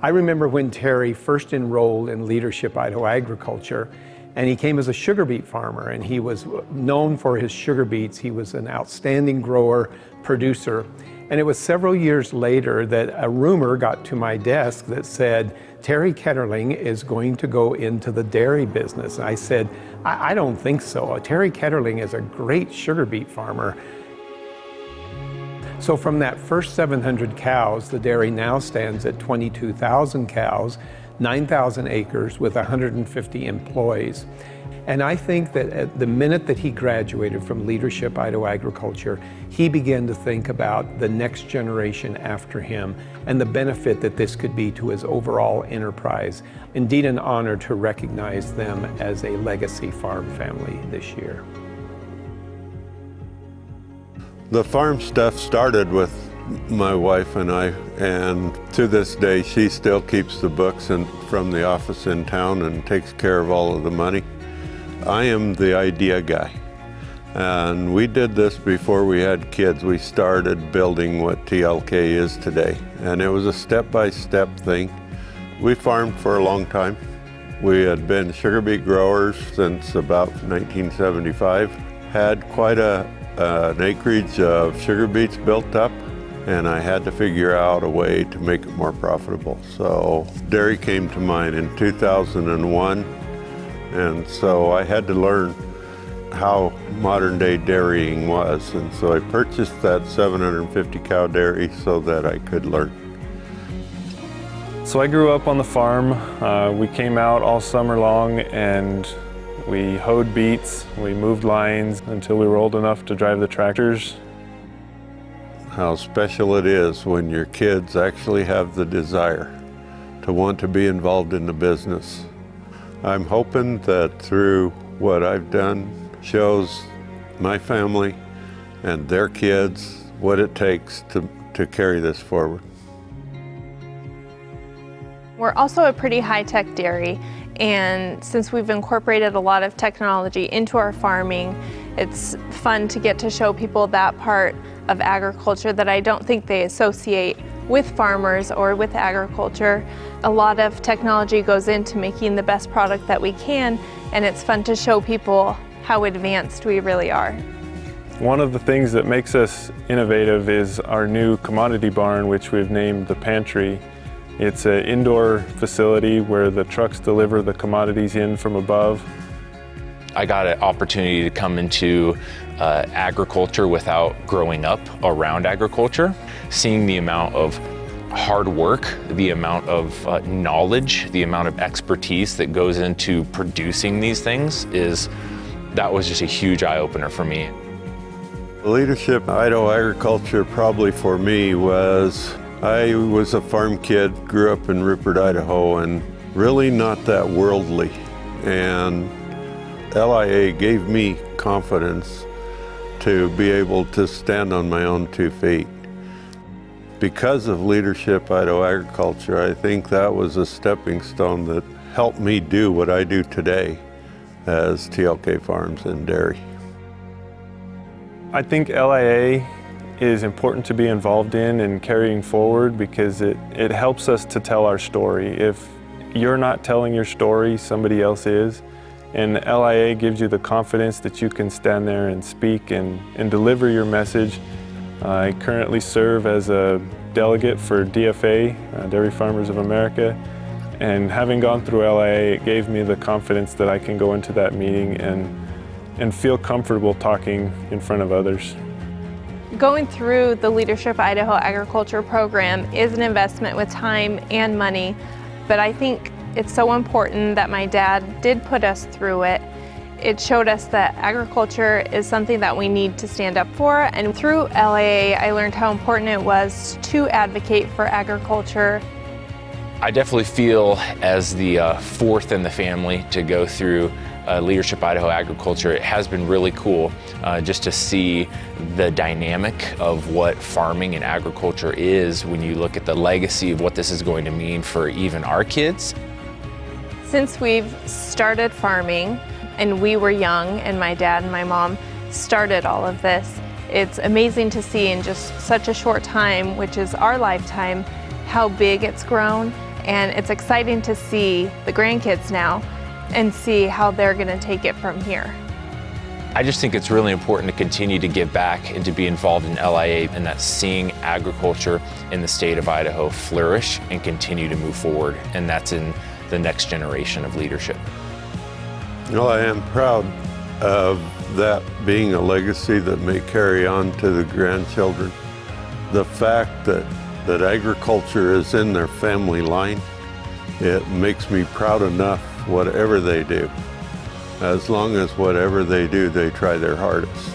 I remember when Terry first enrolled in Leadership Idaho Agriculture, and he came as a sugar beet farmer, and he was known for his sugar beets. He was an outstanding grower, producer. And it was several years later that a rumor got to my desk that said, Terry Ketterling is going to go into the dairy business. And I said, I don't think so. Terry Ketterling is a great sugar beet farmer. So from that first 700 cows, the dairy now stands at 22,000 cows, 9,000 acres with 150 employees. And I think that at the minute that he graduated from Leadership Idaho Agriculture, he began to think about the next generation after him and the benefit that this could be to his overall enterprise. Indeed, an honor to recognize them as a legacy farm family this year. The farm stuff started with my wife and I, and to this day she still keeps the books from the office in town and takes care of all of the money. I am the idea guy, and we did this before we had kids. We started building what TLK is today, and it was a step-by-step thing. We farmed for a long time. We had been sugar beet growers since about 1975, had quite an acreage of sugar beets built up, and I had to figure out a way to make it more profitable. So dairy came to mind in 2001, and so I had to learn how modern day dairying was, and so I purchased that 750 cow dairy so that I could learn. So I grew up on the farm. We came out all summer long and we hoed beets, we moved lines until we were old enough to drive the tractors. How special it is when your kids actually have the desire to want to be involved in the business. I'm hoping that through what I've done shows my family and their kids what it takes to carry this forward. We're also a pretty high-tech dairy, and since we've incorporated a lot of technology into our farming, it's fun to get to show people that part of agriculture that I don't think they associate with farmers or with agriculture. A lot of technology goes into making the best product that we can, and it's fun to show people how advanced we really are. One of the things that makes us innovative is our new commodity barn, which we've named the pantry. It's an indoor facility where the trucks deliver the commodities in from above. I got an opportunity to come into agriculture without growing up around agriculture. Seeing the amount of hard work, the amount of knowledge, the amount of expertise that goes into producing these things that was just a huge eye-opener for me. Leadership Idaho Agriculture probably for me I was a farm kid, grew up in Rupert, Idaho, and really not that worldly. And LIA gave me confidence to be able to stand on my own 2 feet. Because of Leadership Idaho Agriculture, I think that was a stepping stone that helped me do what I do today as TLK Farms and Dairy. I think LIA is important to be involved in and carrying forward because it helps us to tell our story. If you're not telling your story, somebody else is. And LIA gives you the confidence that you can stand there and speak and deliver your message. I currently serve as a delegate for DFA, Dairy Farmers of America. And having gone through LIA, it gave me the confidence that I can go into that meeting and feel comfortable talking in front of others. Going through the Leadership Idaho Agriculture program is an investment with time and money, but I think it's so important that my dad did put us through it. It showed us that agriculture is something that we need to stand up for, and through LIA I learned how important it was to advocate for agriculture. I definitely feel as the fourth in the family to go through Leadership Idaho Agriculture, it has been really cool just to see the dynamic of what farming and agriculture is when you look at the legacy of what this is going to mean for even our kids. Since we've started farming and we were young and my dad and my mom started all of this, it's amazing to see in just such a short time, which is our lifetime, how big it's grown And it's exciting to see the grandkids now and see how they're going to take it from here. I just think it's really important to continue to give back and to be involved in LIA, and that's seeing agriculture in the state of Idaho flourish and continue to move forward, and that's in the next generation of leadership. Well, I am proud of that being a legacy that may carry on to the grandchildren. The fact that agriculture is in their family line, it makes me proud enough whatever they do. As long as whatever they do, they try their hardest.